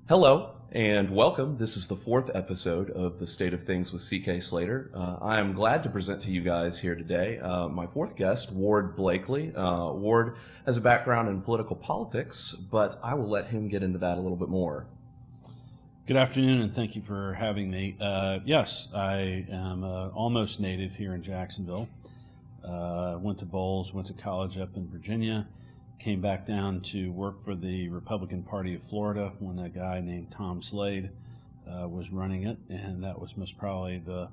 Hello and welcome. This is the fourth episode of The State of Things with C.K. Slater. I am glad to present to you guys here today my fourth guest, Ward Blakely. Ward has a background in political politics, but I will let him get into that a little bit more. Good afternoon, and thank you for having me. Yes, I am almost native here in Jacksonville. Went to Bowles, went to college up in Virginia, came back down to work for the Republican Party of Florida when a guy named Tom Slade was running it, and that was probably the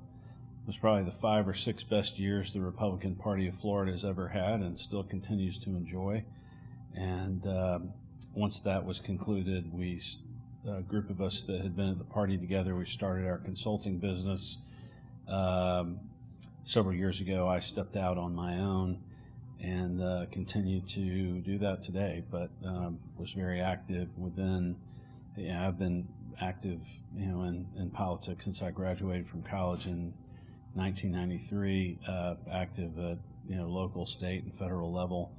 5 or 6 best years the Republican Party of Florida has ever had, and still continues to enjoy. And once that was concluded, a group of us that had been at the party together, we started our consulting business. Several years ago, I stepped out on my own and continue to do that today, but was very active I've been active, in politics since I graduated from college in 1993, active at, local, state, and federal level.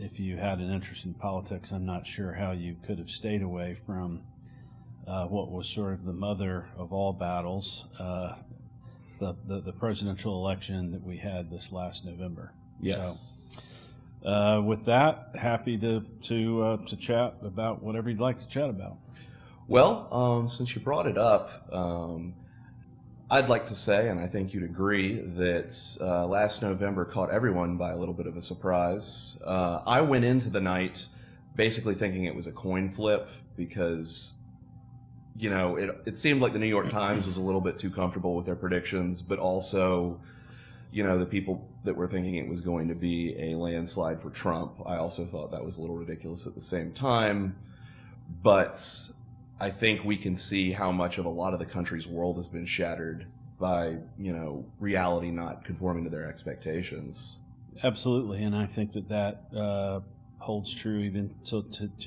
If you had an interest in politics, I'm not sure how you could have stayed away from what was sort of the mother of all battles, the presidential election that we had this last November. Yes. So, with that, happy to chat about whatever you'd like to chat about. Well, since you brought it up, I'd like to say, and I think you'd agree, that last November caught everyone by a little bit of a surprise. I went into the night basically thinking it was a coin flip because, it seemed like the New York Times was a little bit too comfortable with their predictions, but also, the people that were thinking it was going to be a landslide for Trump, I also thought that was a little ridiculous at the same time. But I think we can see how much of a lot of the country's world has been shattered by, reality not conforming to their expectations. Absolutely, and I think that holds true even to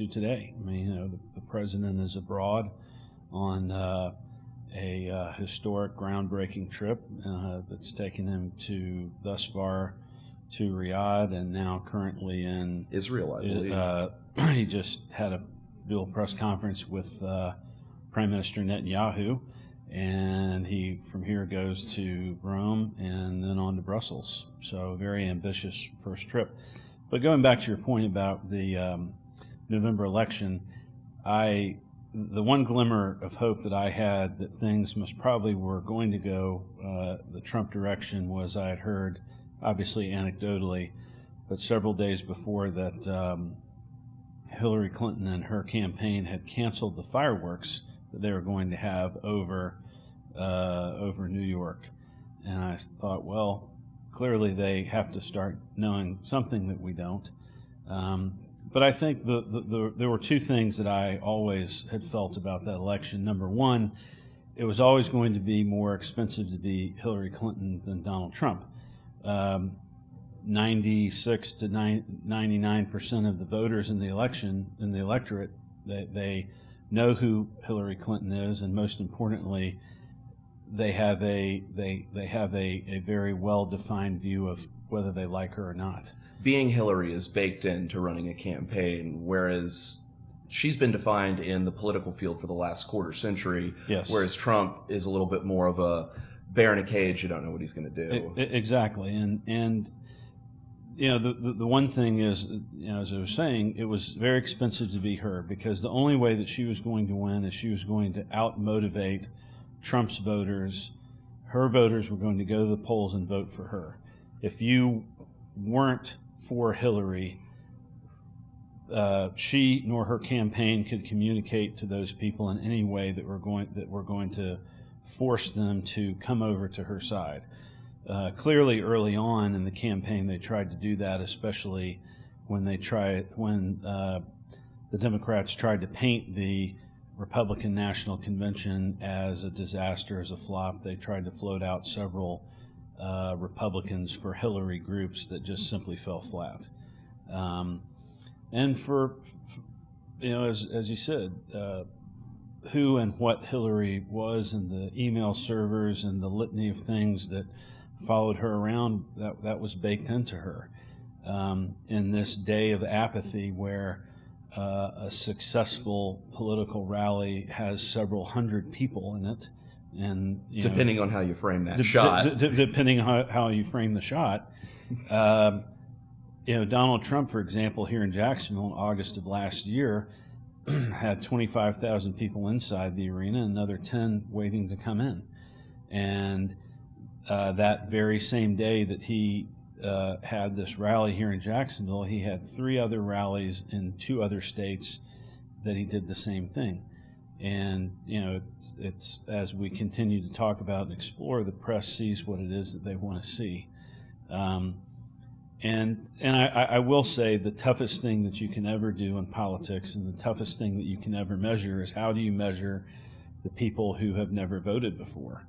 today. I mean, the president is abroad on a historic, groundbreaking trip that's taken him thus far to Riyadh, and now currently in Israel, I believe. He just had a dual press conference with Prime Minister Netanyahu, and he from here goes to Rome and then on to Brussels. So very ambitious first trip. But going back to your point about the November election, the one glimmer of hope that I had that things were going to go the Trump direction was I had heard, obviously anecdotally, but several days before that Hillary Clinton and her campaign had canceled the fireworks that they were going to have over New York. And I thought, well, clearly they have to start knowing something that we don't. But I think there were two things that I always had felt about that election. Number one, it was always going to be more expensive to be Hillary Clinton than Donald Trump. 96 to 99% of the voters in the electorate, they know who Hillary Clinton is, and most importantly, they have a very well-defined view of whether they like her or not. Being Hillary is baked into running a campaign, whereas she's been defined in the political field for the last quarter century, yes. Whereas Trump is a little bit more of a bear in a cage, you don't know what he's going to do. Exactly. And the one thing is, as I was saying, it was very expensive to be her because the only way that she was going to win is she was going to out-motivate Trump's voters. Her voters were going to go to the polls and vote for her. If you weren't for Hillary, she nor her campaign could communicate to those people in any way that were going to force them to come over to her side. Clearly, early on in the campaign, they tried to do that, especially when the Democrats tried to paint the Republican National Convention as a disaster, as a flop. They tried to float out several Republicans for Hillary groups that just simply fell flat. And for as you said, who and what Hillary was, and the email servers and the litany of things that followed her around, that was baked into her. In this day of apathy where a successful political rally has several hundred people in it, and depending on how you frame that shot, depending on how you frame the shot. Donald Trump, for example, here in Jacksonville in August of last year, had 25,000 people inside the arena, and another 10 waiting to come in. And that very same day that he had this rally here in Jacksonville, he had 3 other rallies in 2 other states that he did the same thing. And it's as we continue to talk about and explore, the press sees what it is that they want to see. And I will say the toughest thing that you can ever do in politics, and the toughest thing that you can ever measure, is how do you measure the people who have never voted before?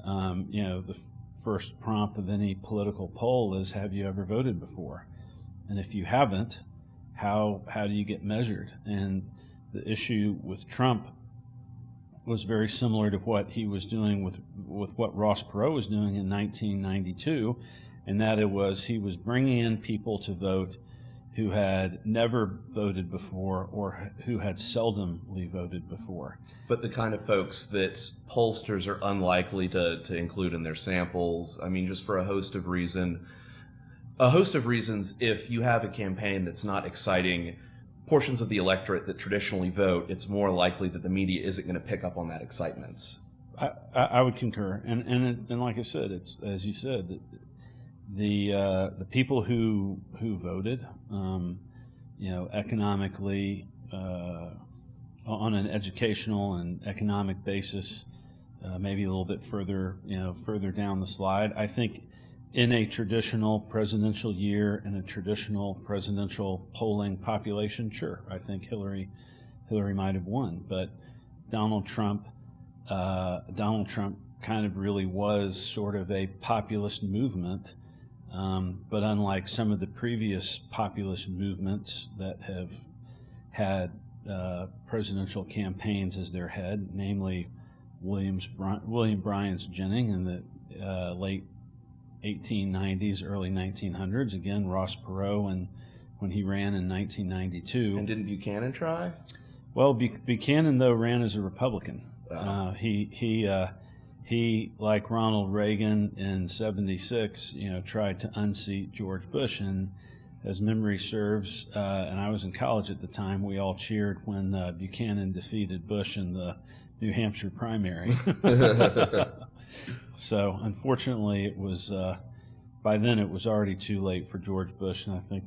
The first prompt of any political poll is, have you ever voted before? And if you haven't, how do you get measured? And the issue with Trump was very similar to what he was doing with what Ross Perot was doing in 1992, and that it was he was bringing in people to vote who had never voted before or who had seldomly voted before. But the kind of folks that pollsters are unlikely to include in their samples. I mean, just for a host of reasons, if you have a campaign that's not exciting portions of the electorate that traditionally vote, it's more likely that the media isn't going to pick up on that excitement. I would concur. And like I said, it's, as you said, the people who voted, economically, on an educational and economic basis, maybe a little bit further down the slide. I think in a traditional presidential year, in a traditional presidential polling population, sure, I think Hillary might have won, but Donald Trump kind of really was sort of a populist movement. But unlike some of the previous populist movements that have had presidential campaigns as their head, namely William Bryan's Jennings in the late 1890s, early 1900s. Again, Ross Perot when he ran in 1992. And didn't Buchanan try? Well, Buchanan, though, ran as a Republican. Oh. He, like Ronald Reagan in '76, tried to unseat George Bush, and as memory serves, and I was in college at the time, we all cheered when Buchanan defeated Bush in the New Hampshire primary. So, unfortunately, it was by then it was already too late for George Bush, and I think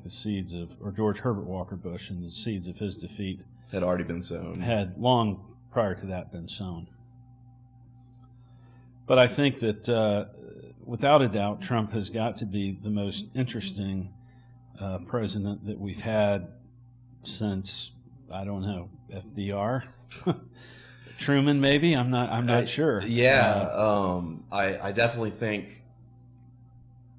George Herbert Walker Bush, and the seeds of his defeat had already been sown. Had long prior to that been sown. But I think that, without a doubt, Trump has got to be the most interesting president that we've had since, I don't know, FDR, Truman, maybe. I'm not sure. Yeah, I definitely think.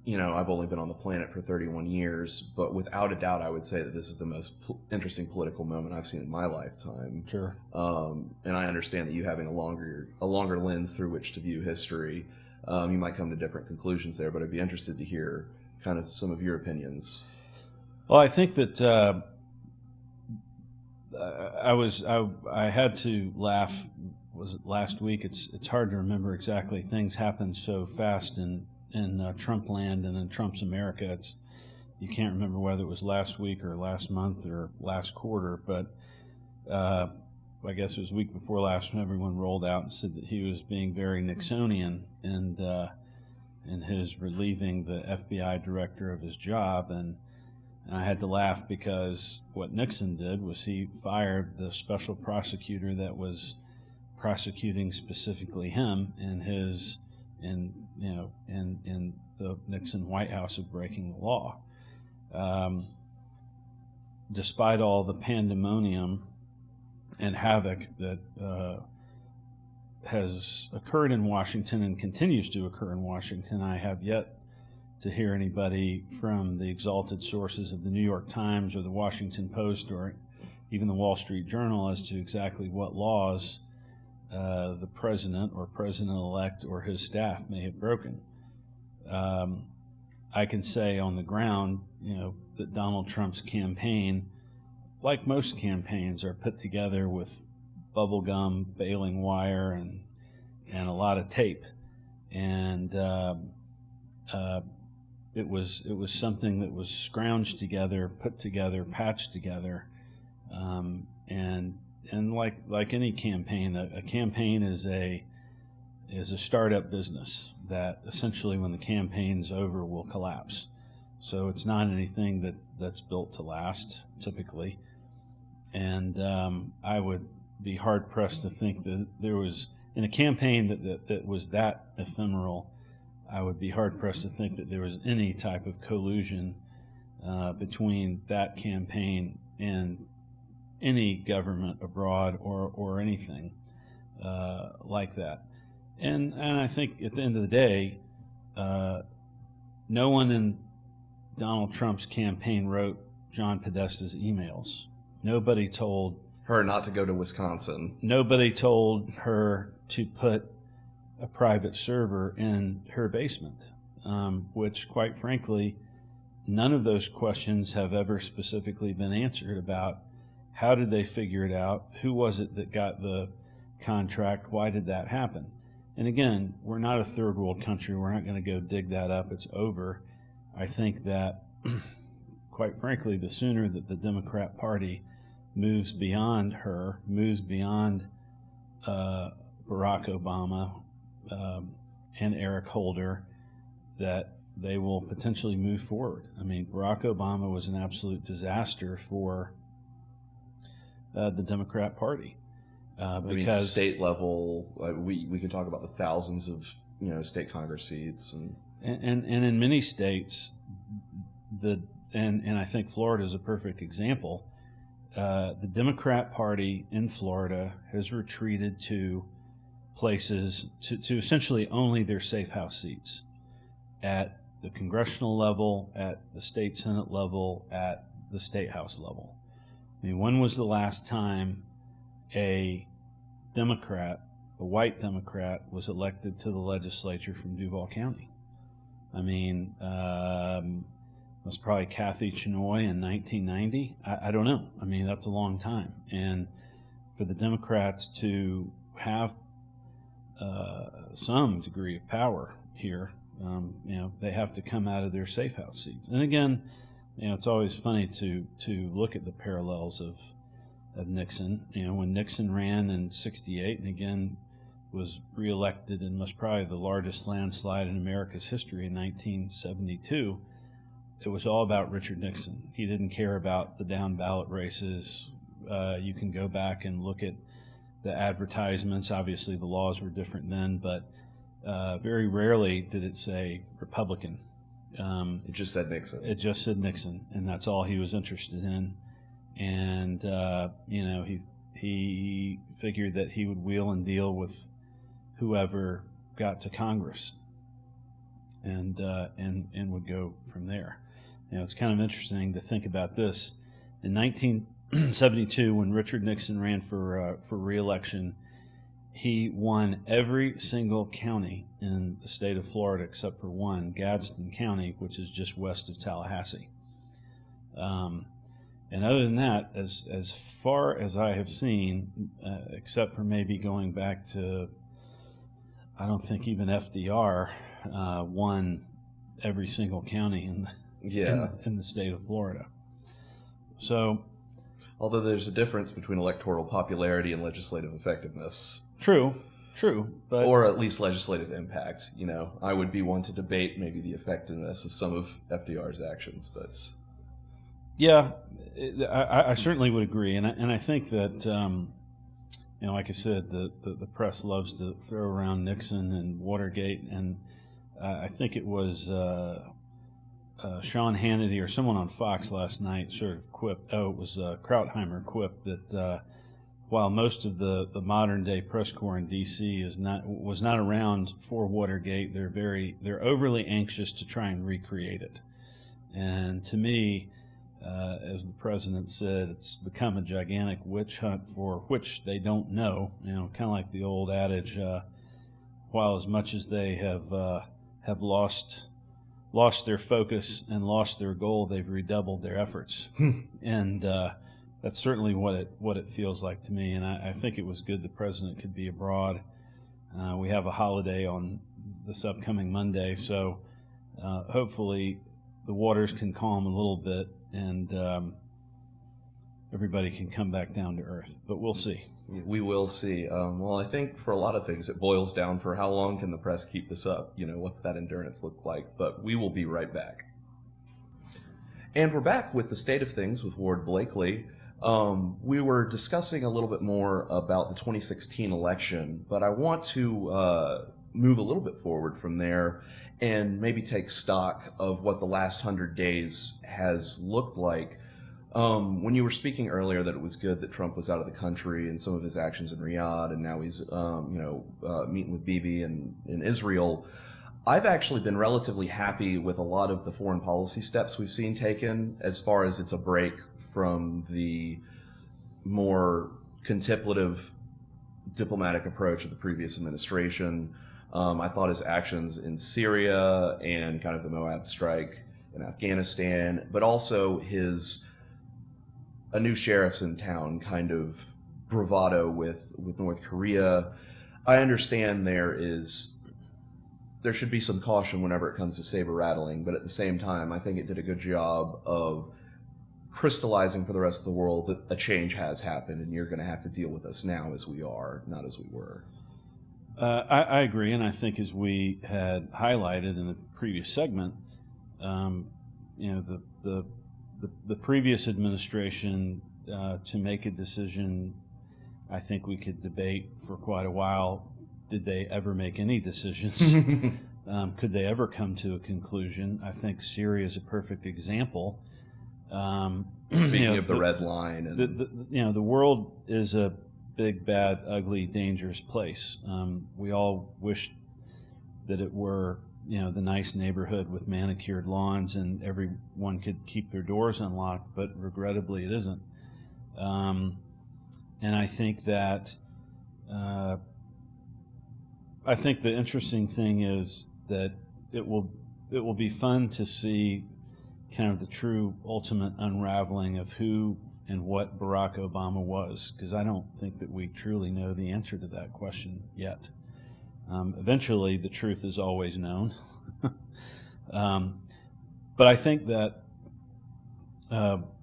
I've only been on the planet for 31 years, but without a doubt, I would say that this is the most interesting political moment I've seen in my lifetime. Sure. And I understand that you having a longer lens through which to view history, you might come to different conclusions there, but I'd be interested to hear kind of some of your opinions. Well, I think that I had to laugh. Was it last week? It's hard to remember exactly. Things happen so fast in Trump land and in Trump's America. You can't remember whether it was last week or last month or last quarter, but I guess it was week before last when everyone rolled out and said that he was being very Nixonian in his relieving the FBI director of his job, and I had to laugh because what Nixon did was he fired the special prosecutor that was prosecuting specifically him in the Nixon White House of breaking the law. Despite all the pandemonium and havoc that has occurred in Washington and continues to occur in Washington, I have yet to hear anybody from the exalted sources of the New York Times or the Washington Post or even the Wall Street Journal as to exactly what laws the president or president-elect or his staff may have broken. I can say on the ground, that Donald Trump's campaign like most campaigns, are put together with bubble gum, baling wire, and a lot of tape. And it was something that was scrounged together, put together, patched together, and like any campaign, a campaign is a startup business that essentially, when the campaign's over, will collapse. So it's not anything that's built to last typically. And I would be hard pressed to think that there was, in a campaign that was that ephemeral, I would be hard pressed to think that there was any type of collusion between that campaign and any government abroad or anything like that. And I think at the end of the day, no one in Donald Trump's campaign wrote John Podesta's emails. Nobody told her not to go to Wisconsin. Nobody told her to put a private server in her basement, which, quite frankly, none of those questions have ever specifically been answered about how did they figure it out, who was it that got the contract, why did that happen. And again, we're not a third world country. We're not going to go dig that up. It's over. I think that, quite frankly, the sooner that the Democrat Party moves beyond her, moves beyond Barack Obama and Eric Holder, that they will potentially move forward. I mean, Barack Obama was an absolute disaster for the Democrat Party. Because state level, we could talk about the thousands of state Congress seats, and in many states, and I think Florida is a perfect example. The Democrat Party in Florida has retreated to places to essentially only their safe house seats at the congressional level, at the state Senate level, at the state house level. I mean, when was the last time a Democrat, a white Democrat, was elected to the legislature from Duval County? I mean, it was probably Kathy Chenoy in 1990. I don't know. I mean, that's a long time. And for the Democrats to have some degree of power here, they have to come out of their safe house seats. And again, it's always funny to look at the parallels of Nixon. When Nixon ran in '68 and again was reelected in most probably the largest landslide in America's history in 1972, it was all about Richard Nixon. He didn't care about the down ballot races. You can go back and look at the advertisements. Obviously, the laws were different then, but very rarely did it say Republican. It just said Nixon. It just said Nixon, and that's all he was interested in. And he figured that he would wheel and deal with whoever got to Congress, and would go from there. It's kind of interesting to think about this. In 1972, when Richard Nixon ran for re-election, he won every single county in the state of Florida except for one, Gadsden County, which is just west of Tallahassee. And other than that, as far as I have seen, except for maybe going back to, I don't think even FDR won every single county in the state of Florida. So, although there's a difference between electoral popularity and legislative effectiveness. True, but or at least legislative impact. I would be one to debate maybe the effectiveness of some of FDR's actions, but yeah, I certainly would agree, and I think that like I said, the press loves to throw around Nixon and Watergate, and I think it was Sean Hannity or someone on Fox last night sort of quipped. It was Krautheimer quipped that while most of the modern day press corps in D.C. was not around for Watergate, they're overly anxious to try and recreate it. And to me, as the president said, it's become a gigantic witch hunt for which they don't know. Kind of like the old adage, while as much as they have lost their focus and lost their goal, they've redoubled their efforts. And that's certainly what it feels like to me. And I think it was good the president could be abroad. We have a holiday on this upcoming Monday, so hopefully the waters can calm a little bit and everybody can come back down to earth. But we'll see. We will see. Well, I think for a lot of things, it boils down for how long can the press keep this up? What's that endurance look like? But we will be right back. And we're back with the state of things with Ward Blakely. We were discussing a little bit more about the 2016 election, but I want to move a little bit forward from there and maybe take stock of what the last 100 days has looked like. When you were speaking earlier that it was good that Trump was out of the country and some of his actions in Riyadh, and now he's meeting with Bibi in Israel, I've actually been relatively happy with a lot of the foreign policy steps we've seen taken, as far as it's a break from the more contemplative diplomatic approach of the previous administration. I thought his actions in Syria and kind of the Moab strike in Afghanistan, but also his a new sheriff's in town kind of bravado with North Korea. I understand there should be some caution whenever it comes to saber rattling, but at the same time, I think it did a good job of crystallizing for the rest of the world that a change has happened and you're going to have to deal with us now as we are, not as we were. I agree, and I think as we had highlighted in the previous segment, the previous administration to make a decision, I think we could debate for quite a while. Did they ever make any decisions? Could they ever come to a conclusion? I think Syria is a perfect example. Speaking of the red line, and the world is a big, bad, ugly, dangerous place. We all wish that it were, the nice neighborhood with manicured lawns and everyone could keep their doors unlocked, but regrettably it isn't. And I think that the interesting thing is that it will be fun to see kind of the true ultimate unraveling of who and what Barack Obama was, because I don't think that we truly know the answer to that question yet. Eventually, the truth is always known. But I think that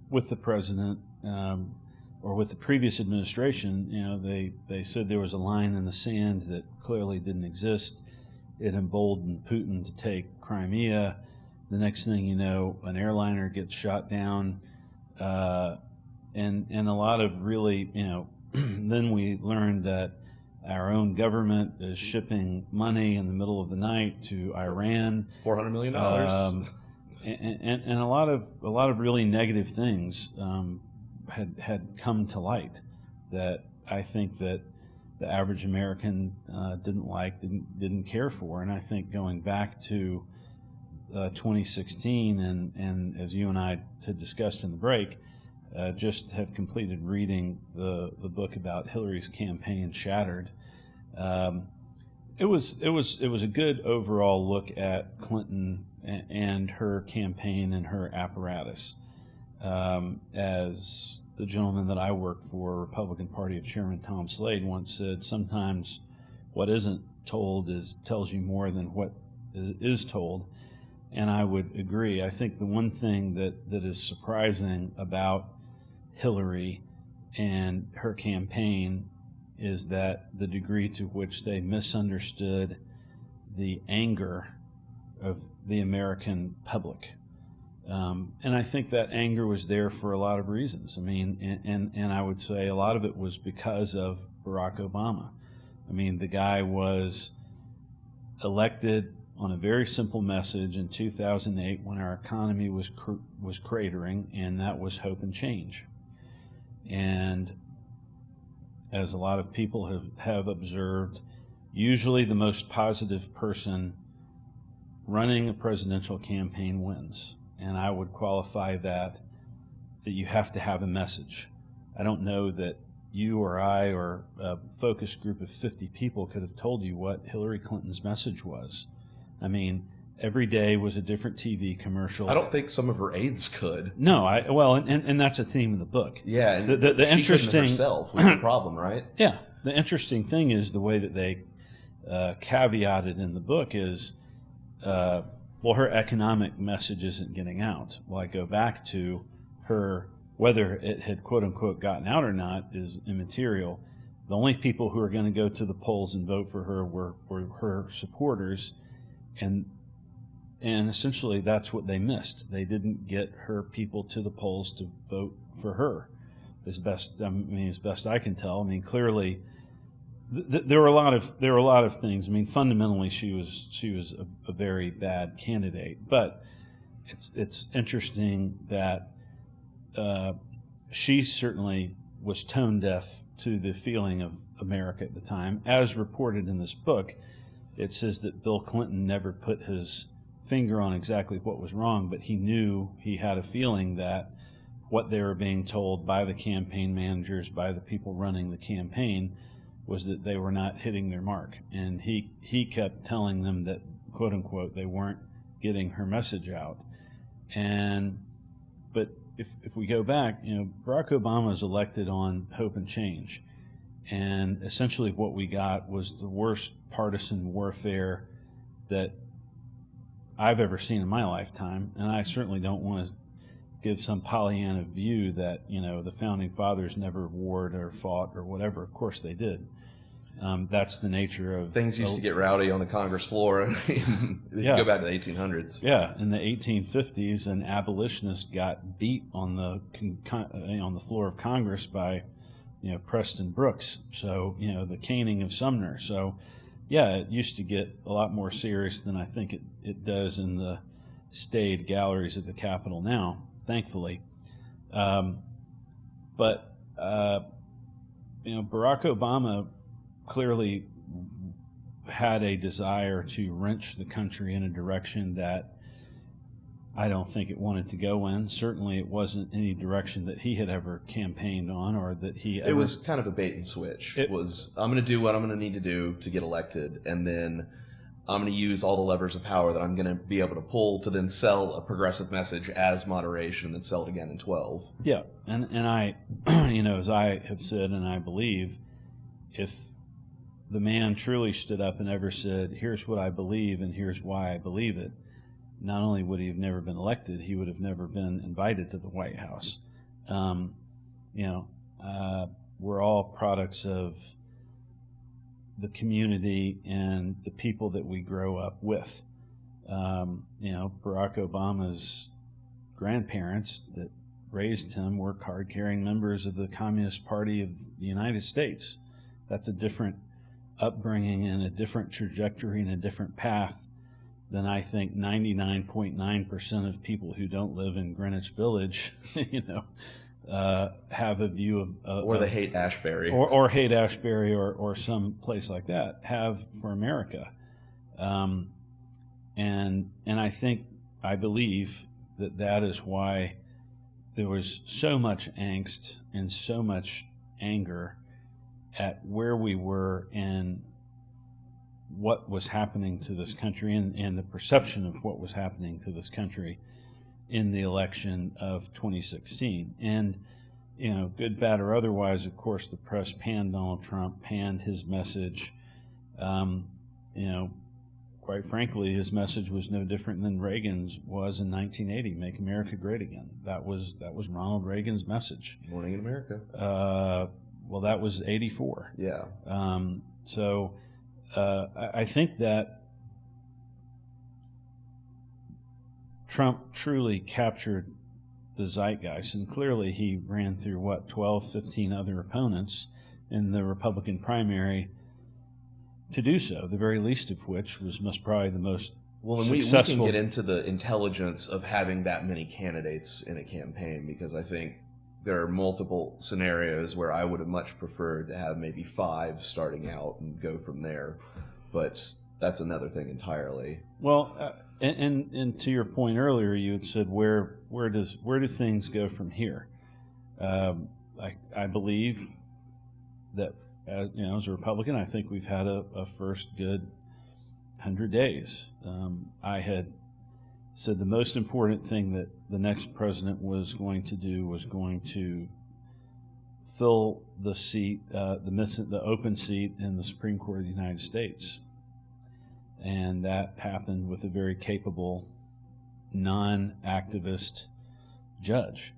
with the president or with the previous administration, they said there was a line in the sand that clearly didn't exist. It emboldened Putin to take Crimea. The next thing you know, an airliner gets shot down, and a lot of really, then we learned that our own government is shipping money in the middle of the night to Iran. $400 million. And a lot of really negative things had come to light that I think that the average American didn't care for. And I think going back to 2016, and as you and I had discussed in the break, just have completed reading the book about Hillary's campaign, Shattered. It was a good overall look at Clinton and her campaign and her apparatus. As the gentleman that I work for, Republican Party of Chairman Tom Slade, once said, sometimes what isn't told tells you more than what is told. And I would agree. I think the one thing that is surprising about Hillary and her campaign is that the degree to which they misunderstood the anger of the American public. And I think that anger was there for a lot of reasons. I mean, and I would say a lot of it was because of Barack Obama. I mean, the guy was elected on a very simple message in 2008 when our economy was cratering, and that was hope and change. And as a lot of people have observed, usually the most positive person running a presidential campaign wins. And I would qualify that you have to have a message. I don't know that you or I or a focus group of 50 people could have told you what Hillary Clinton's message was. I mean, Every day was a different TV commercial. I don't think some of her aides could. No, and that's a theme of the book. Yeah, and the she interesting couldn't herself was the problem, right? Yeah, the interesting thing is the way that they caveated in the book is, well, her economic message isn't getting out. Well, I go back to her, whether it had quote unquote gotten out or not is immaterial. The only people who are going to go to the polls and vote for her were her supporters, and essentially that's what they missed. They didn't get her people to the polls to vote for her, as best I can tell. I mean, clearly there were a lot of things. I mean, fundamentally she was a very bad candidate, but it's interesting that she certainly was tone deaf to the feeling of America at the time. As reported in this book, it says that Bill Clinton never put his finger on exactly what was wrong, but he had a feeling that what they were being told by the campaign managers, by the people running the campaign, was that they were not hitting their mark. And he kept telling them that, quote unquote, they weren't getting her message out. But if we go back, Barack Obama was elected on hope and change. And essentially what we got was the worst partisan warfare that I've ever seen in my lifetime. And I certainly don't want to give some Pollyanna view that, the Founding Fathers never warred or fought or whatever. Of course they did. That's the nature of... Things used to get rowdy on the Congress floor. You go back to the 1800s. Yeah, in the 1850s, an abolitionist got beat on the floor of Congress by, Preston Brooks. So, the caning of Sumner. So, yeah, it used to get a lot more serious than I think it does in the staid galleries of the Capitol now, thankfully. But Barack Obama clearly had a desire to wrench the country in a direction that I don't think it wanted to go in. Certainly it wasn't any direction that he had ever campaigned on or that he ever... It was kind of a bait and switch. It was, I'm going to do what I'm going to need to do to get elected, and then I'm going to use all the levers of power that I'm going to be able to pull to then sell a progressive message as moderation and then sell it again in 12. Yeah, and I, as I have said and I believe, if the man truly stood up and ever said, here's what I believe and here's why I believe it, not only would he have never been elected, he would have never been invited to the White House. We're all products of the community and the people that we grow up with. Barack Obama's grandparents that raised him were card-carrying members of the Communist Party of the United States. That's a different upbringing and a different trajectory and a different path than I think 99.9% of people who don't live in Greenwich Village, have a view of... or they hate Ashbury. Or hate Ashbury or some place like that, have for America. And I believe that is why there was so much angst and so much anger at where we were and what was happening to this country and the perception of what was happening to this country in the election of 2016. And, good, bad, or otherwise, of course, the press panned Donald Trump, panned his message. Quite frankly, his message was no different than Reagan's was in 1980, Make America Great Again. That was Ronald Reagan's message. Morning in America. Well, that was 84. Yeah. I think that Trump truly captured the zeitgeist, and clearly he ran through, 12, 15 other opponents in the Republican primary to do so, the very least of which was most probably the most successful. We can get into the intelligence of having that many candidates in a campaign, because I think there are multiple scenarios where I would have much preferred to have maybe 5 starting out and go from there. But that's another thing entirely. Well, and to your point earlier, you had said where do things go from here? I believe that as a Republican, I think we've had a first good 100 days. I had said the most important thing that the next president was going to do was going to fill the seat, the open seat in the Supreme Court of the United States. And that happened with a very capable, non-activist judge.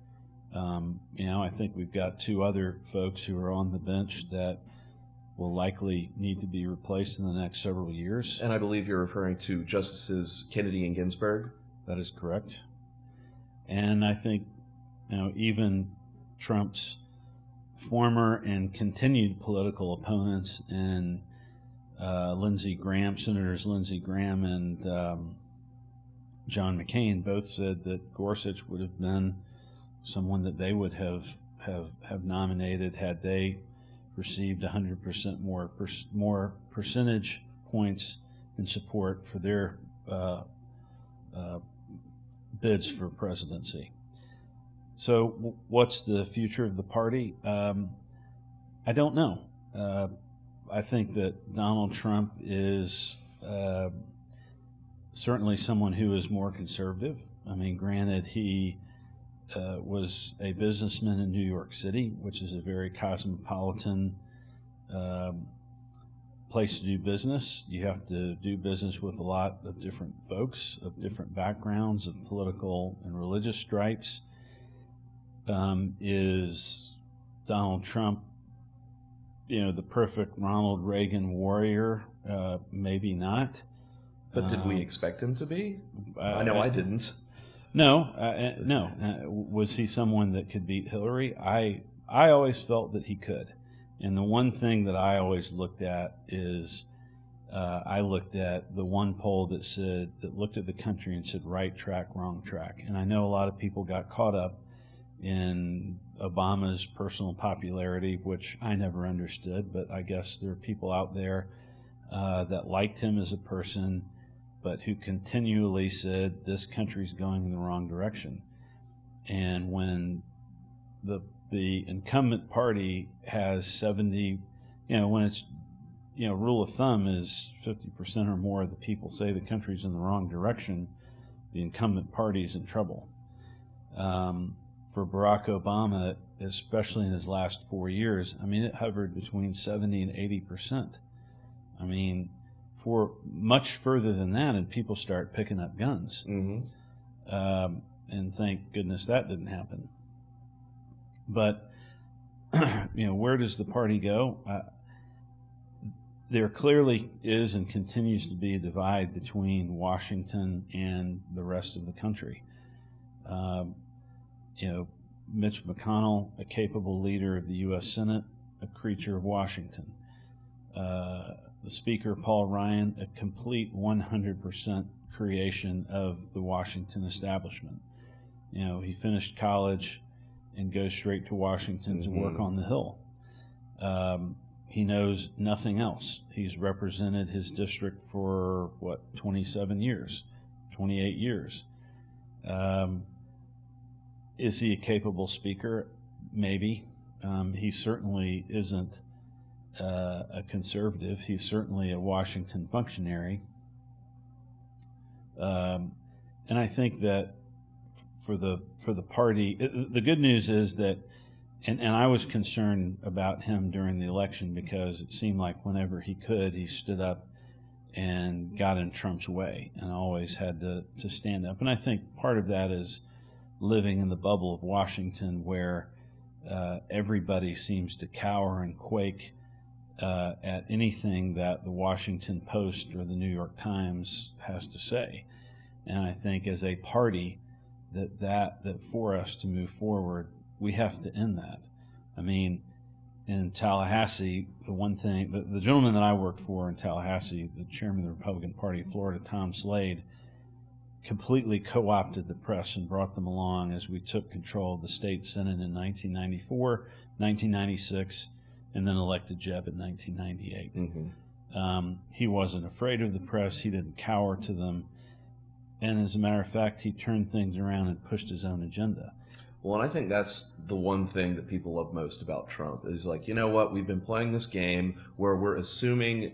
I think we've got two other folks who are on the bench that will likely need to be replaced in the next several years. And I believe you're referring to Justices Kennedy and Ginsburg. That is correct. And I think, even Trump's former and continued political opponents and Senators Lindsey Graham and John McCain both said that Gorsuch would have been someone that they would have nominated had they received 100% more percentage points in support for their bids for presidency. So what's the future of the party? I don't know. I think that Donald Trump is certainly someone who is more conservative. I mean, granted, he was a businessman in New York City, which is a very cosmopolitan place to do business. You have to do business with a lot of different folks of different backgrounds, of political and religious stripes. Is Donald Trump, the perfect Ronald Reagan warrior? Maybe not. But did we expect him to be? I know I didn't. No. Was he someone that could beat Hillary? I always felt that he could. And the one thing that I always looked at is I looked at the one poll that looked at the country and said right track, wrong track. And I know a lot of people got caught up in Obama's personal popularity, which I never understood, but I guess there are people out there that liked him as a person, but who continually said this country's going in the wrong direction. And when the incumbent party has 70, when it's, rule of thumb is 50% or more of the people say the country's in the wrong direction, the incumbent party's in trouble. For Barack Obama, especially in his last 4 years, it hovered between 70 and 80%. For much further than that, and people start picking up guns. Mm-hmm. And thank goodness that didn't happen. But, where does the party go? There clearly is and continues to be a divide between Washington and the rest of the country. Mitch McConnell, a capable leader of the U.S. Senate, a creature of Washington. The Speaker, Paul Ryan, a complete 100% creation of the Washington establishment. He finished college and goes straight to Washington to work on the Hill. He knows nothing else. He's represented his district for, 28 years. Is he a capable speaker? Maybe. He certainly isn't a conservative. He's certainly a Washington functionary. And I think that for the party, the good news is that, and I was concerned about him during the election because it seemed like whenever he could, he stood up and got in Trump's way and always had to stand up. And I think part of that is living in the bubble of Washington where everybody seems to cower and quake at anything that the Washington Post or the New York Times has to say. And I think as a party that for us to move forward, we have to end that. In Tallahassee, the gentleman that I worked for in Tallahassee, the chairman of the Republican Party of Florida, Tom Slade, completely co-opted the press and brought them along as we took control of the state Senate in 1994, 1996, and then elected Jeb in 1998. Mm-hmm. He wasn't afraid of the press. He didn't cower to them. And as a matter of fact, he turned things around and pushed his own agenda. Well, and I think that's the one thing that people love most about Trump is like, you know what, we've been playing this game where we're assuming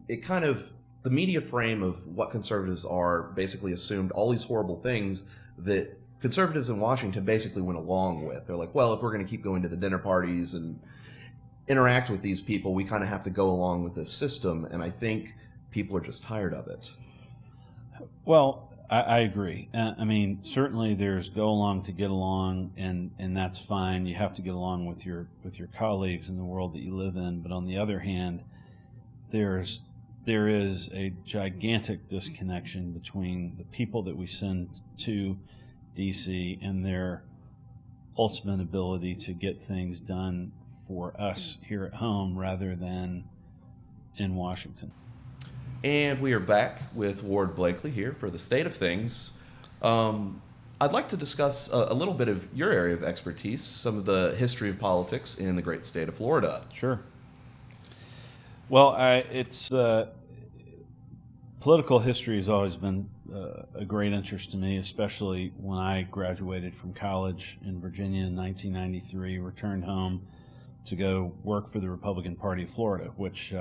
it kind of the media frame of what conservatives are basically assumed all these horrible things that conservatives in Washington basically went along with. They're like, well, if we're going to keep going to the dinner parties and interact with these people, we kind of have to go along with this system. And I think people are just tired of it. Well, I agree. I mean, certainly there's go along to get along, and that's fine. You have to get along with your colleagues in the world that you live in. But on the other hand, there is a gigantic disconnection between the people that we send to D.C. and their ultimate ability to get things done for us here at home rather than in Washington. And we are back with Ward Blakely here for the state of things. I'd like to discuss a little bit of your area of expertise, some of the history of politics in the great state of Florida. Sure. Well, political history has always been a great interest to me, especially when I graduated from college in Virginia in 1993, returned home to go work for the Republican Party of Florida, which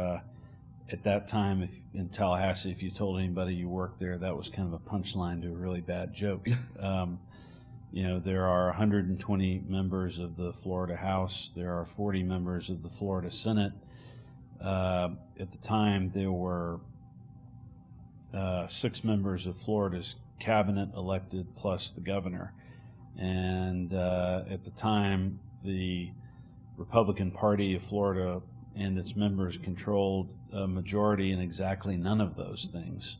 at that time in Tallahassee, if you told anybody you worked there, that was kind of a punchline to a really bad joke. There are 120 members of the Florida House. There are 40 members of the Florida Senate. At the time, there were 6 members of Florida's cabinet elected, plus the governor. And at the time, the Republican Party of Florida and its members controlled a majority in exactly none of those things.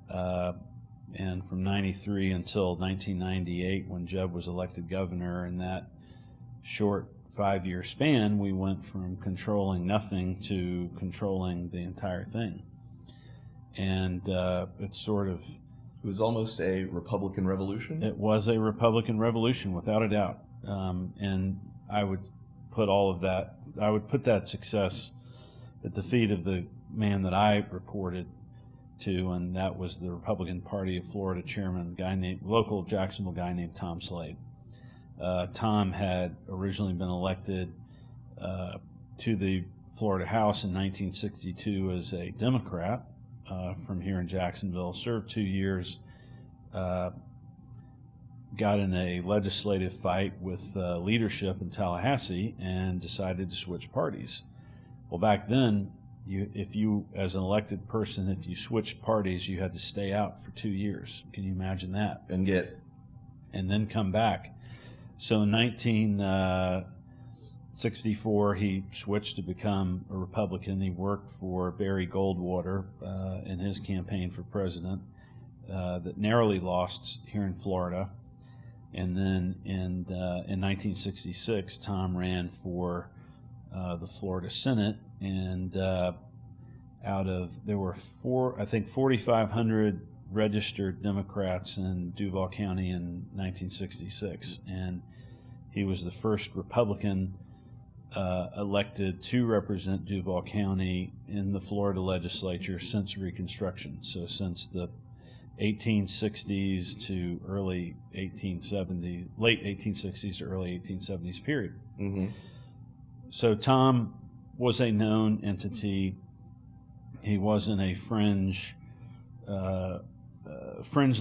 And from 93 until 1998, when Jeb was elected governor, in that short 5-year span, we went from controlling nothing to controlling the entire thing. And it's sort of... It was almost a Republican revolution? It was a Republican revolution, without a doubt. And I would put that success at the feet of the man that I reported to, and that was the Republican Party of Florida chairman, local Jacksonville guy named Tom Slade. Tom had originally been elected to the Florida House in 1962 as a Democrat from here in Jacksonville, served 2 years, got in a legislative fight with leadership in Tallahassee and decided to switch parties. Well, back then, if you, as an elected person, if you switched parties, you had to stay out for 2 years. Can you imagine that? And then come back. So in 1964, he switched to become a Republican. He worked for Barry Goldwater in his campaign for president that narrowly lost here in Florida. And then in 1966, Tom ran for the Florida Senate, and there were 4,500 registered Democrats in Duval County in 1966, and he was the first Republican elected to represent Duval County in the Florida legislature since Reconstruction. So since the 1860s to early 1870s, late 1860s to early 1870s period. Mm-hmm. So Tom was a known entity. He wasn't a fringe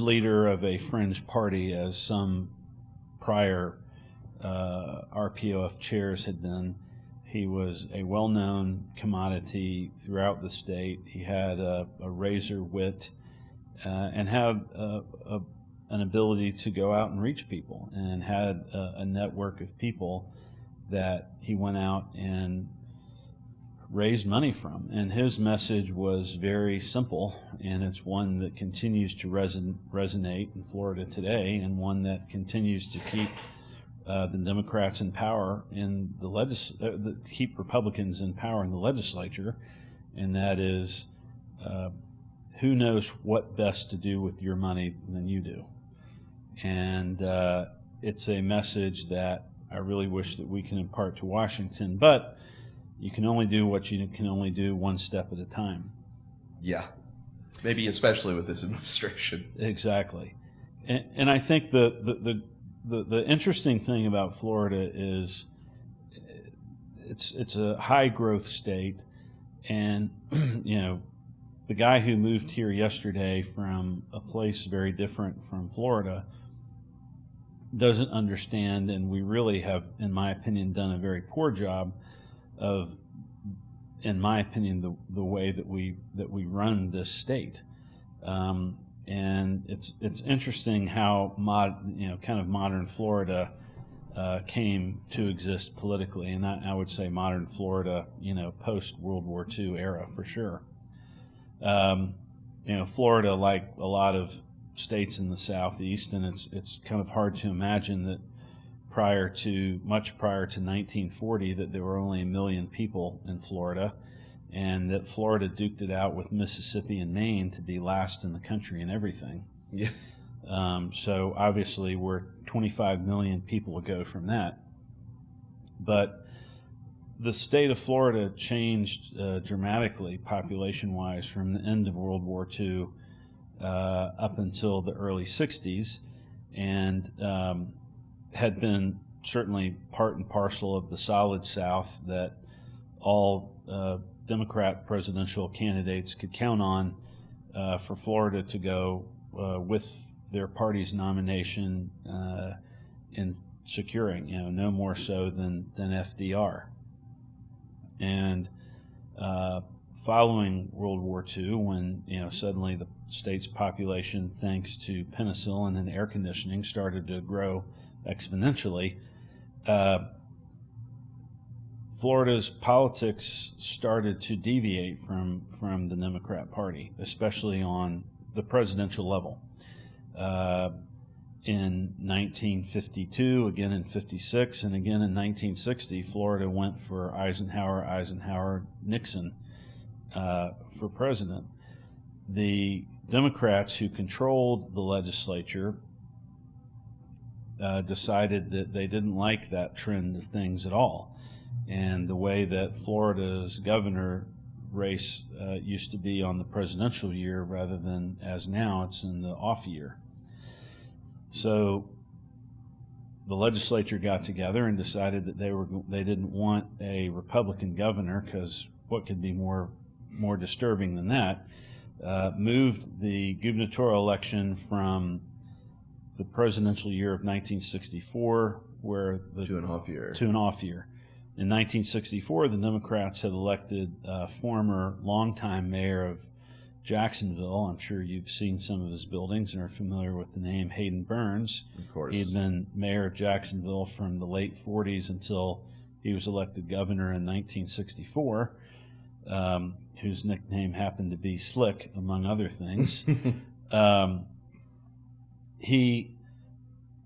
leader of a fringe party, as some prior RPOF chairs had been. He was a well-known commodity throughout the state. He had a razor wit and had an ability to go out and reach people, and had a network of people that he went out and raised money from. And his message was very simple, and it's one that continues to resonate in Florida today, and one that continues to keep the Democrats in power in the keep Republicans in power in the legislature, and that is, who knows what best to do with your money than you do. And it's a message that I really wish that we can impart to Washington, but you can only do what you can only do one step at a time. Yeah, maybe especially with this administration. Exactly. And I think the interesting thing about Florida is it's a high growth state, and the guy who moved here yesterday from a place very different from Florida doesn't understand, and we really have, in my opinion, done a very poor job of, in my opinion, the way that we run this state. And it's interesting how kind of modern Florida came to exist politically, and I would say modern Florida, post World War II era for sure. Florida, like a lot of states in the Southeast, and it's kind of hard to imagine that much prior to 1940 that there were only 1 million people in Florida, and that Florida duked it out with Mississippi and Maine to be last in the country in everything. Yeah. So obviously we're 25 million people ago from that. But the state of Florida changed dramatically population-wise from the end of World War II up until the early 60s, and had been certainly part and parcel of the solid South that all Democrat presidential candidates could count on for Florida to go with their party's nomination in securing, no more so than FDR. And following World War II, when suddenly the state's population, thanks to penicillin and air conditioning, started to grow exponentially, Florida's politics started to deviate from the Democrat Party, especially on the presidential level. In 1952, again in 56, and again in 1960, Florida went for Eisenhower, Nixon for president. The Democrats who controlled the legislature decided that they didn't like that trend of things at all. And the way that Florida's governor race used to be on the presidential year rather than as now it's in the off year. So the legislature got together and decided that they didn't want a Republican governor, because what could be more disturbing than that? Moved the gubernatorial election from the presidential year of 1964, where the 2.5 year. 2.5 year. In 1964, the Democrats had elected former longtime mayor of Jacksonville. I'm sure you've seen some of his buildings and are familiar with the name, Hayden Burns. Of course. He had been mayor of Jacksonville from the late 40s until he was elected governor in 1964, whose nickname happened to be Slick, among other things.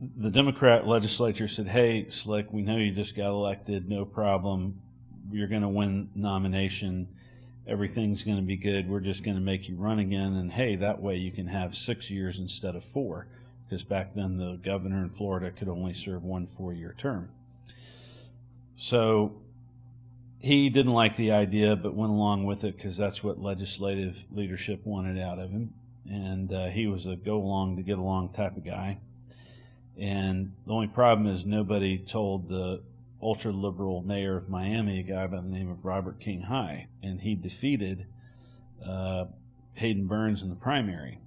The Democrat legislature said, "Hey, Slick, we know you just got elected, no problem. You're going to win nomination. Everything's going to be good. We're just going to make you run again. And hey, that way you can have 6 years instead of 4, because back then the governor in Florida could only serve 1 4-year term." So he didn't like the idea, but went along with it because that's what legislative leadership wanted out of him. And he was a go along to get along type of guy. And the only problem is nobody told the ultra-liberal mayor of Miami, a guy by the name of Robert King High, and he defeated Hayden Burns in the primary.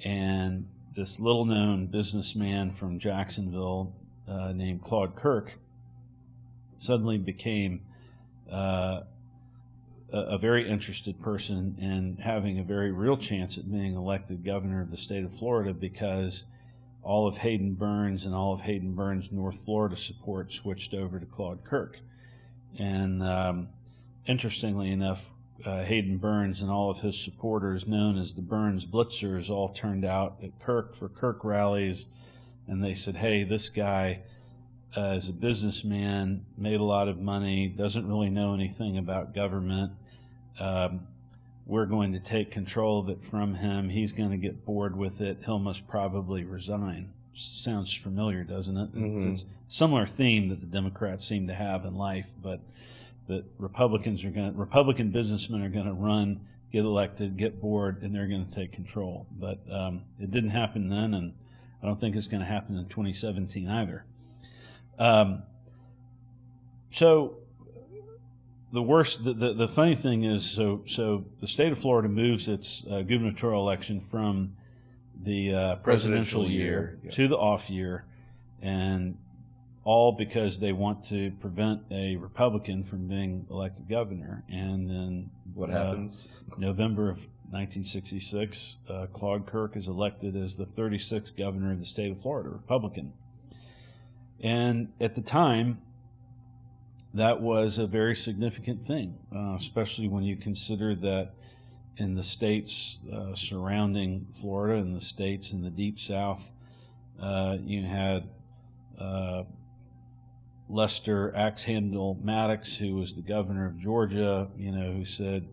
And this little-known businessman from Jacksonville named Claude Kirk suddenly became a very interested person in having a very real chance at being elected governor of the state of Florida, because all of Hayden Burns and all of Hayden Burns' North Florida support switched over to Claude Kirk. And interestingly enough, Hayden Burns and all of his supporters, known as the Burns Blitzers, all turned out at Kirk for Kirk rallies, and they said, "Hey, this guy is a businessman, made a lot of money, doesn't really know anything about government. We're going to take control of it from him. He's going to get bored with it. He'll most probably resign." Sounds familiar, doesn't it? Mm-hmm. It's a similar theme that the Democrats seem to have in life, but that Republican businessmen are going to run, get elected, get bored, and they're going to take control. But it didn't happen then, and I don't think it's going to happen in 2017 either. So The funny thing is, so the state of Florida moves its gubernatorial election from the presidential year to the off year, and all because they want to prevent a Republican from being elected governor. And then what happens? November of 1966, Claude Kirk is elected as the 36th governor of the state of Florida, Republican. And at the time, that was a very significant thing, especially when you consider that in the states surrounding Florida, in the states in the Deep South, you had Lester Axe-Handle Maddox, who was the governor of Georgia, who said,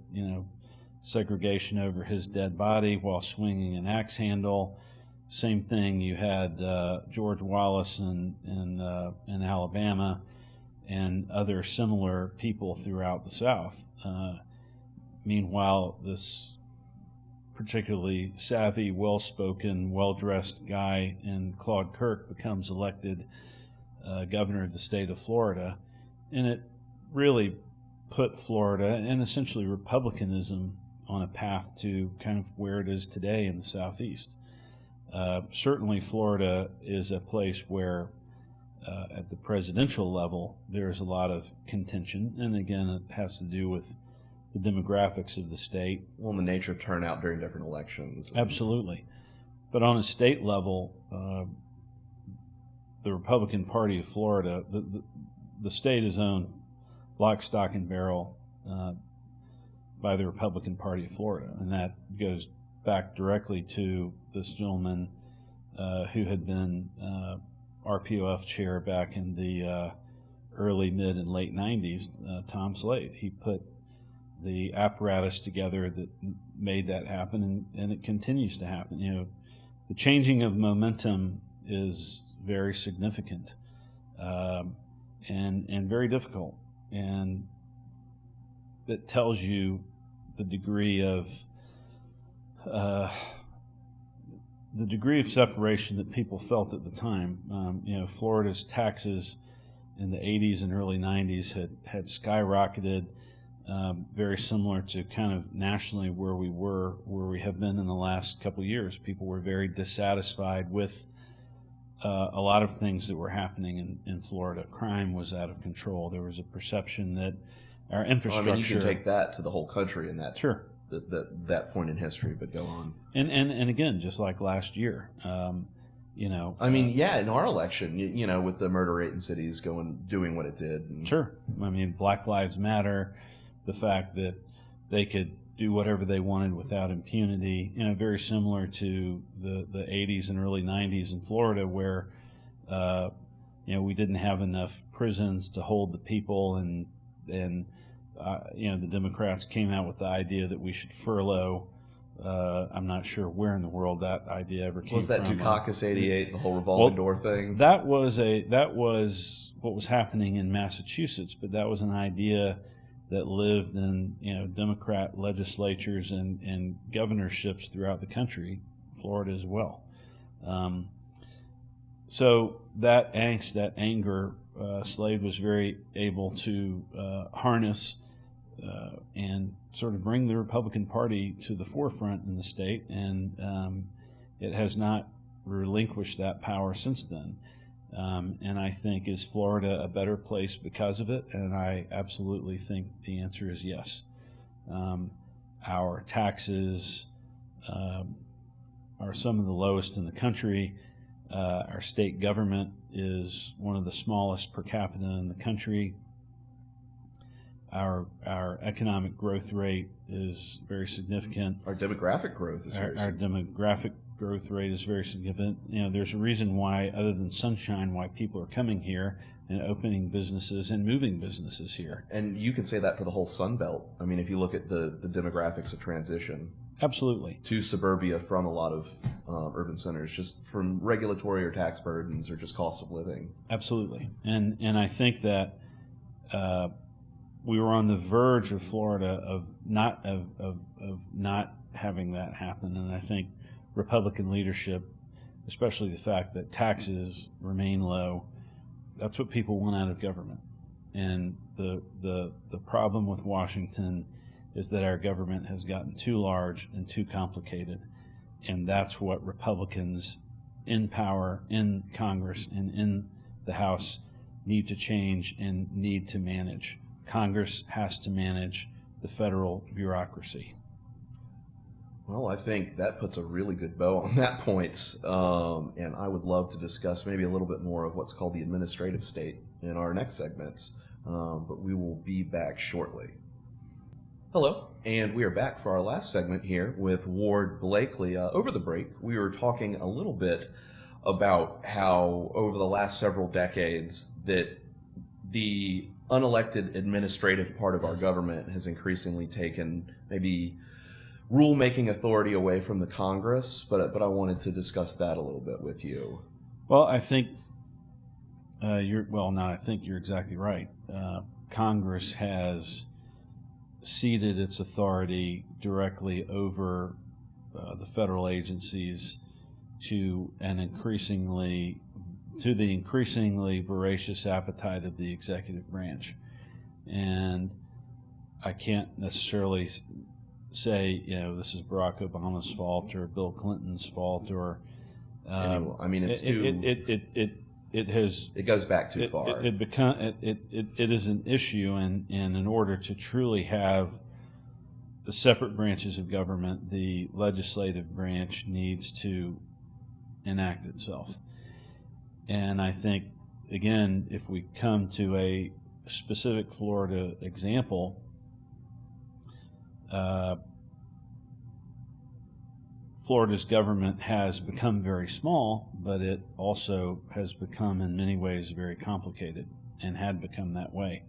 segregation over his dead body while swinging an axe handle. Same thing, you had George Wallace in Alabama and other similar people throughout the South. Meanwhile, this particularly savvy, well-spoken, well-dressed guy in Claude Kirk becomes elected governor of the state of Florida, and it really put Florida and essentially Republicanism on a path to kind of where it is today in the Southeast. Certainly Florida is a place where at the presidential level there's a lot of contention, and again it has to do with the demographics of the state. Well, the nature of turnout during different elections. Absolutely. But on a state level, the Republican Party of Florida, the state is owned lock, stock, and barrel by the Republican Party of Florida. And that goes back directly to this gentleman who had been RPOF chair back in the early, mid, and late 90s, Tom Slade. He put the apparatus together that made that happen, and it continues to happen. The changing of momentum is very significant and very difficult, and it tells you the degree of separation that people felt at the time. Florida's taxes in the 80s and early 90s had skyrocketed, very similar to kind of nationally where we have been in the last couple of years. People were very dissatisfied with a lot of things that were happening in Florida. Crime was out of control. There was a perception that our infrastructure... you can take that to the whole country in that sure. that point in history, but go on. And again, just like last year, in our election, with the murder rate in cities doing what it did. Sure. Black Lives Matter, the fact that they could do whatever they wanted without impunity, very similar to the 80s and early 90s in Florida, where we didn't have enough prisons to hold the people, and the Democrats came out with the idea that we should furlough. I'm not sure where in the world that idea ever came from. Was that Dukakis 88, the whole revolving door thing? That was what was happening in Massachusetts, but that was an idea that lived in Democrat legislatures and governorships throughout the country, Florida as well. So that angst, that anger, Slade was very able to harness and sort of bring the Republican Party to the forefront in the state, and it has not relinquished that power since then. And I think, is Florida a better place because of it? And I absolutely think the answer is yes. Our taxes are some of the lowest in the country. Our state government is one of the smallest per capita in the country. Our economic growth rate is very significant. Our demographic growth is very significant. Our demographic growth rate is very significant. There's a reason why, other than sunshine, why people are coming here and opening businesses and moving businesses here. And you can say that for the whole Sun Belt. If you look at the demographics of transition. Absolutely. To suburbia from a lot of urban centers, just from regulatory or tax burdens or just cost of living. Absolutely. And I think that we were on the verge of Florida of not having that happen, and I think Republican leadership, especially the fact that taxes remain low, that's what people want out of government. And The problem with Washington is that our government has gotten too large and too complicated, and that's what Republicans in power in Congress and in the House need to change and need to manage. Congress has to manage the federal bureaucracy. Well, I think that puts a really good bow on that point, and I would love to discuss maybe a little bit more of what's called the administrative state in our next segments, but we will be back shortly. Hello, and we are back for our last segment here with Ward Blakely. Over the break, we were talking a little bit about how over the last several decades that the unelected administrative part of our government has increasingly taken maybe rule-making authority away from the Congress, but I wanted to discuss that a little bit with you. Well, I think you're exactly right. Congress has ceded its authority directly over the federal agencies to the increasingly voracious appetite of the executive branch. And I can't necessarily say, this is Barack Obama's fault or Bill Clinton's fault or it's it goes back too far. It is an issue, and in order to truly have the separate branches of government, the legislative branch needs to enact itself. And I think, again, if we come to a specific Florida example, Florida's government has become very small, but it also has become in many ways very complicated and had become that way.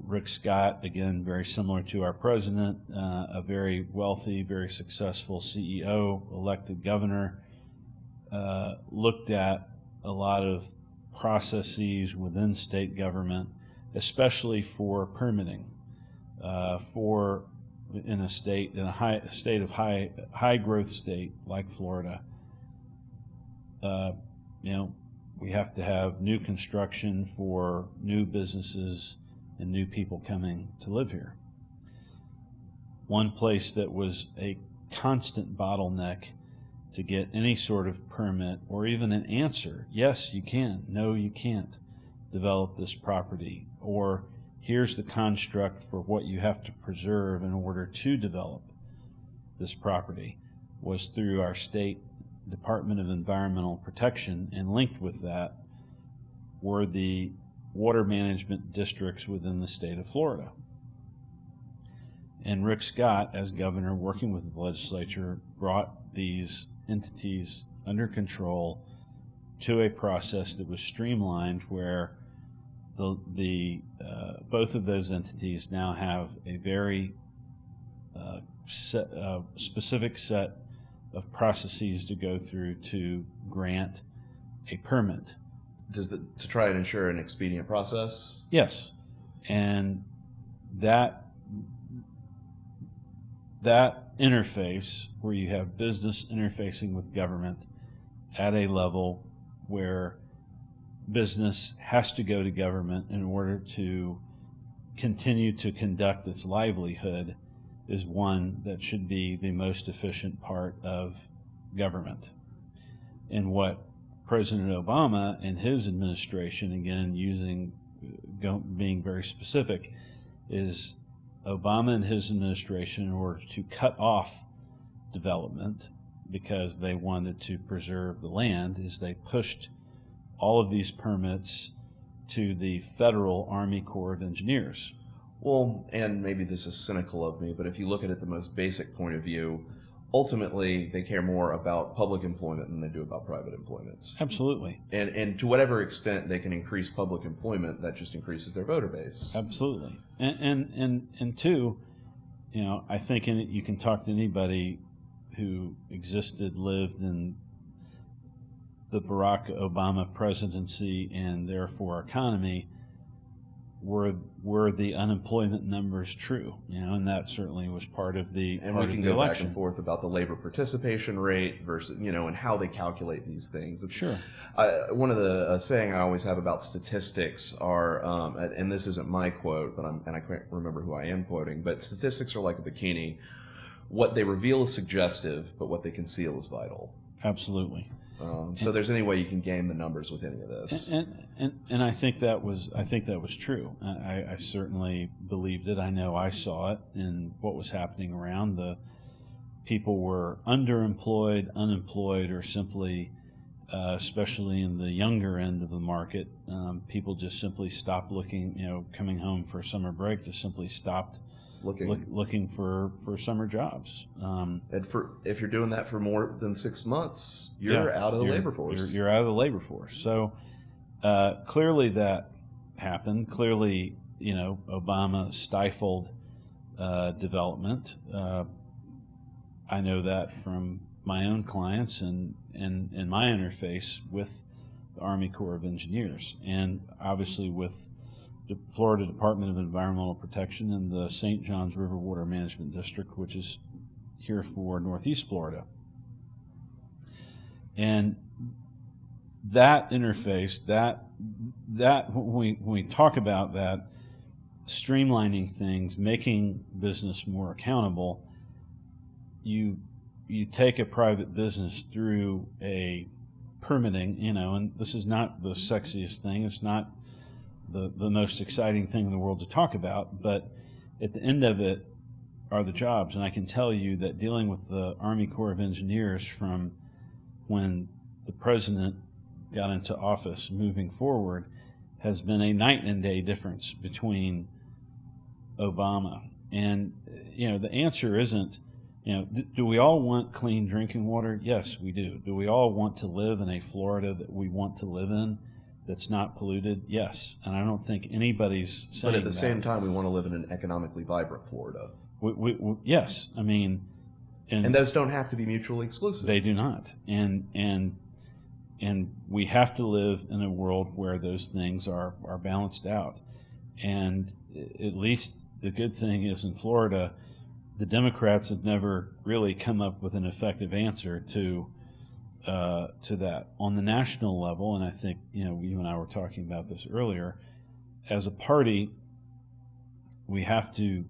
Rick Scott, again, very similar to our president, a very wealthy, very successful CEO, elected governor, looked at a lot of processes within state government, especially for permitting, in a high growth state like Florida. We have to have new construction for new businesses and new people coming to live here. One place that was a constant bottleneck to get any sort of permit or even an answer, yes, you can, no, you can't develop this property, or here's the construct for what you have to preserve in order to develop this property, was through our state Department of Environmental Protection, and linked with that were the water management districts within the state of Florida. And Rick Scott, as governor, working with the legislature, brought these entities under control to a process that was streamlined, where both of those entities now have a very specific set of processes to go through to grant a permit. To try and ensure an expedient process? Yes, and that interface, where you have business interfacing with government at a level where business has to go to government in order to continue to conduct its livelihood, is one that should be the most efficient part of government. And what President Obama and his administration, again, being very specific, is Obama and his administration, in order to cut off development because they wanted to preserve the land, is they pushed all of these permits to the federal Army Corps of Engineers. Well, and maybe this is cynical of me, but if you look at it the most basic point of view, ultimately they care more about public employment than they do about private employment. Absolutely. And to whatever extent they can increase public employment, that just increases their voter base. Absolutely. And two, I think you can talk to anybody who lived in the Barack Obama presidency and therefore economy. were the unemployment numbers true? And that certainly was part of the and part we can of the go election. back and forth about the labor participation rate versus and how they calculate these things. Sure. One of the saying I always have about statistics are, and this isn't my quote, but I can't remember who I am quoting, but statistics are like a bikini. What they reveal is suggestive, but what they conceal is vital. Absolutely. So there's any way you can game the numbers with any of this. And I think that was true. I certainly believed it. I know I saw it in what was happening around. The people were underemployed, unemployed, or simply, especially in the younger end of the market, people just simply stopped looking. Coming home for summer break, just simply stopped looking for summer jobs. And if you're doing that for more than 6 months, you're out of the labor force. You're out of the labor force. So clearly that happened. Clearly, Obama stifled development. I know that from my own clients and my interface with the Army Corps of Engineers, and obviously with the Florida Department of Environmental Protection and the St. Johns River Water Management District, which is here for Northeast Florida. And that interface, that when we talk about that, streamlining things, making business more accountable, you take a private business through a permitting, and this is not the sexiest thing. It's not the most exciting thing in the world to talk about, but at the end of it are the jobs. And I can tell you that dealing with the Army Corps of Engineers from when the president got into office moving forward has been a night and day difference between Obama. And, the answer isn't, do we all want clean drinking water? Yes, we do. Do we all want to live in a Florida that we want to live in that's not polluted? Yes. And I don't think anybody's saying that. But at the same time, we want to live in an economically vibrant Florida. Yes. I mean... And those don't have to be mutually exclusive. They do not. And we have to live in a world where those things are balanced out. And at least the good thing is in Florida, the Democrats have never really come up with an effective answer to that. On the national level, and I think you and I were talking about this earlier, as a party, we have to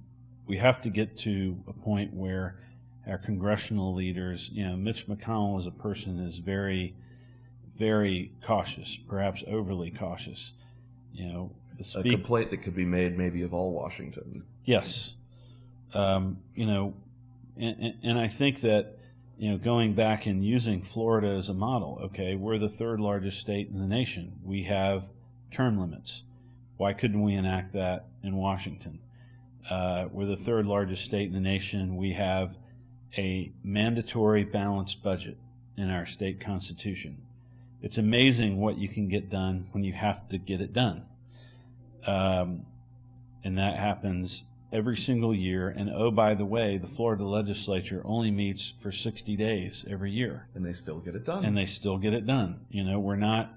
get to a point where our congressional leaders, Mitch McConnell as a person is very, very cautious, perhaps overly cautious. A complaint that could be made maybe of all Washington. Yes. And I think that, going back and using Florida as a model, okay, we're the third largest state in the nation. We have term limits. Why couldn't we enact that in Washington? We're the third largest state in the nation. We have a mandatory balanced budget in our state constitution. It's amazing what you can get done when you have to get it done. And that happens every single year. And oh, by the way, the Florida legislature only meets for 60 days every year. And they still get it done. We're not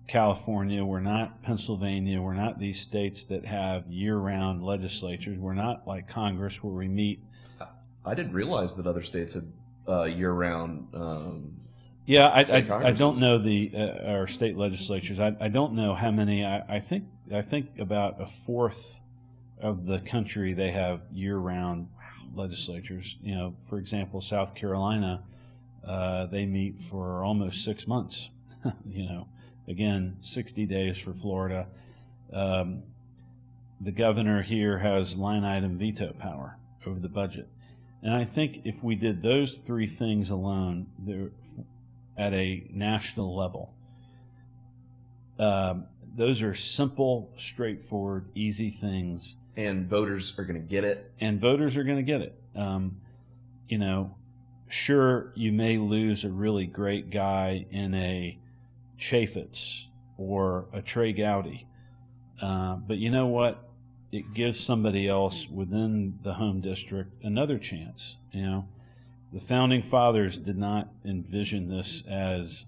California, we're not Pennsylvania, we're not these states that have year-round legislatures. We're not like Congress where we meet. I didn't realize that other states had year-round. I don't know our state legislatures. I don't know how many. I think about a fourth of the country they have year-round legislatures. For example, South Carolina, they meet for almost 6 months. Again, 60 days for Florida. The governor here has line item veto power over the budget. And I think if we did those three things alone at a national level, those are simple, straightforward, easy things. And voters are going to get it. Sure, you may lose a really great guy in a Chaffetz or a Trey Gowdy. But you know what? It gives somebody else within the home district another chance. The founding fathers did not envision this as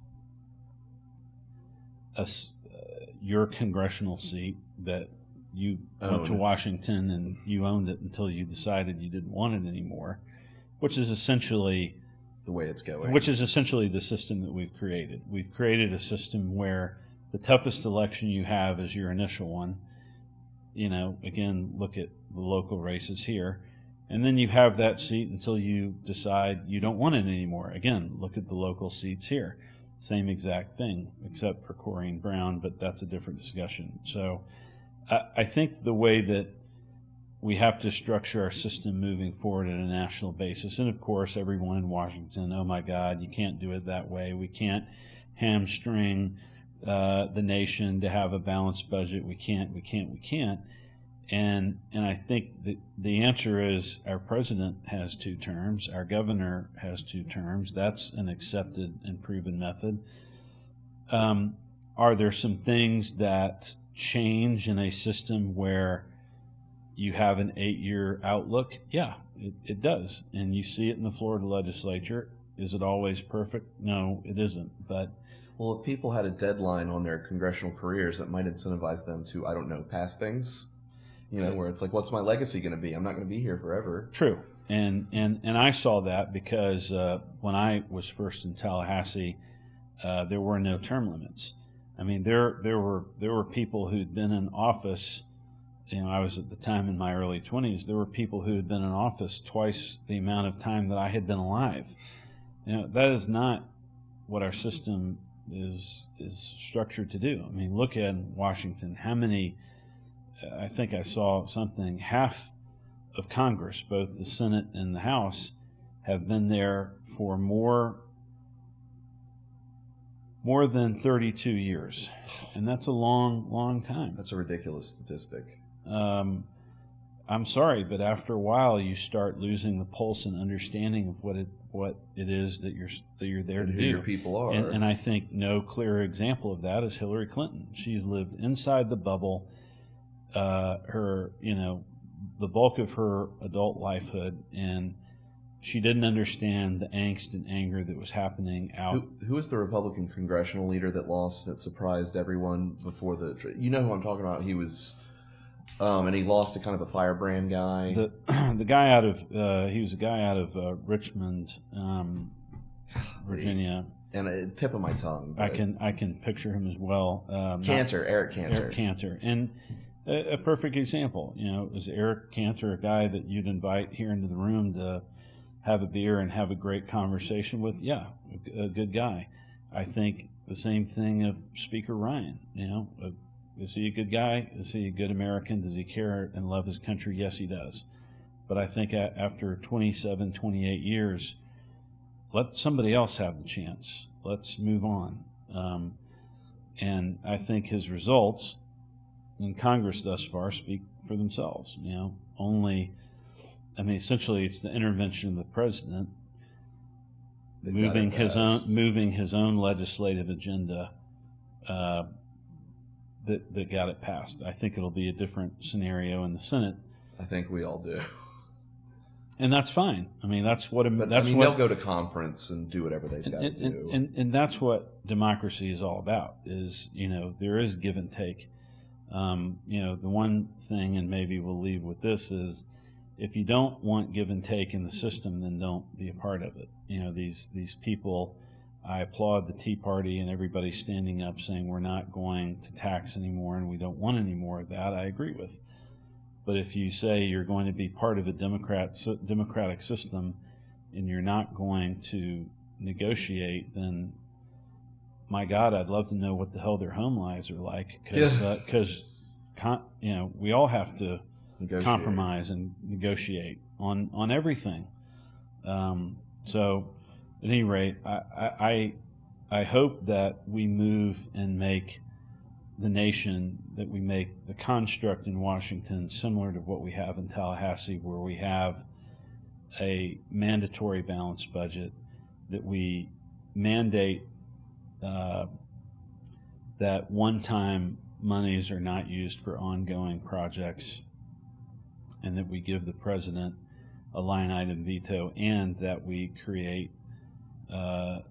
your congressional seat that you went to Washington and you owned it until you decided you didn't want it anymore, which is essentially the way it's going. Which is essentially the system that we've created. We've created a system where the toughest election you have is your initial one. You know, again, look at the local races here. And then you have that seat until you decide you don't want it anymore. Again, look at the local seats here. Same exact thing, except for Corrine Brown, but that's a different discussion. So I think the way that we have to structure our system moving forward at a national basis, and of course everyone in Washington, oh my God, you can't do it that way. We can't hamstring the nation to have a balanced budget. We can't. And I think that the answer is our president has 2 terms, our governor has 2 terms. That's an accepted and proven method. Are there some things that change in a system where you have an 8-year outlook? Yeah, it does. And you see it in the Florida legislature. Is it always perfect? No, it isn't. But well, if people had a deadline on their congressional careers, that might incentivize them to, I don't know, pass things. You know, where it's like, what's my legacy going to be? I'm not going to be here forever. True. And I saw that because when I was first in Tallahassee, there were no term limits. I mean, there were people who'd been in office. You know, I was at the time in my early 20s. There were people who had been in office twice the amount of time that I had been alive. You know, that is not what our system is structured to do. I mean, look at Washington. How many? I think I saw something, half of Congress, both the Senate and the House, have been there for more than 32 years. And that's a long time. That's a ridiculous statistic. I'm sorry, but after a while you start losing the pulse and understanding of what it is that you're there to do. Who your people are. And I think no clearer example of that is Hillary Clinton. She's lived inside the bubble. The bulk of her adult lifehood, and she didn't understand the angst and anger that was happening out. Who was the Republican congressional leader that lost that surprised everyone before the? You know who I'm talking about. He was, and he lost to kind of a firebrand guy. The guy out of he was a guy out of Richmond, Virginia. And a tip of my tongue. I can picture him as well. Eric Cantor. Eric Cantor, and a perfect example. You know, is Eric Cantor a guy that you'd invite here into the room to have a beer and have a great conversation with? Yeah, a good guy. I think the same thing of Speaker Ryan. You know, is he a good guy? Is he a good American? Does he care and love his country? Yes, he does. But I think after 27, 28 years, let somebody else have the chance. Let's move on. And I think his results in Congress thus far speak for themselves. You know, essentially it's the intervention of the president moving his own legislative agenda that got it passed. I think it'll be a different scenario in the Senate. I think we all do. And that's fine. I mean, they'll go to conference and do whatever they've got to do. And that's what democracy is all about. Is, you know, there is give and take. You know, the one thing, and maybe we'll leave with this, is if you don't want give and take in the system, then don't be a part of it. You know, these people, I applaud the Tea Party and everybody standing up saying we're not going to tax anymore and we don't want any more of that. I agree with. But if you say you're going to be part of a democratic system and you're not going to negotiate, then my God, I'd love to know what the hell their home lives are like, because you know, we all have to compromise and negotiate on everything. So, at any rate, I hope that we move and make the nation, that we make the construct in Washington similar to what we have in Tallahassee, where we have a mandatory balanced budget, that we mandate that one-time monies are not used for ongoing projects, and that we give the president a line item veto, and that we create a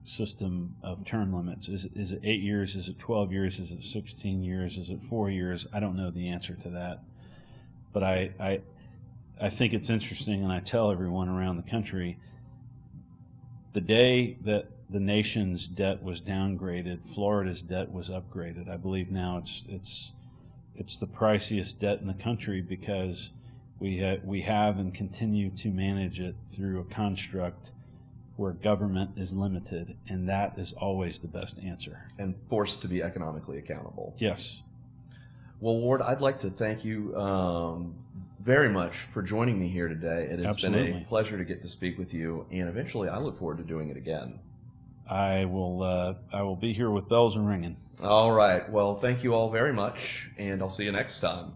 system of term limits. Is it 8 years? Is it 12 years? Is it 16 years? Is it 4 years? I don't know the answer to that. But I think it's interesting, and I tell everyone around the country, the day that the nation's debt was downgraded, Florida's debt was upgraded. I believe now it's the priciest debt in the country because we have and continue to manage it through a construct where government is limited, and that is always the best answer. And forced to be economically accountable. Yes. Well, Ward, I'd like to thank you very much for joining me here today. It has been a pleasure to get to speak with you, and eventually I look forward to doing it again. I will be here with bells ringing. All right. Well, thank you all very much, and I'll see you next time.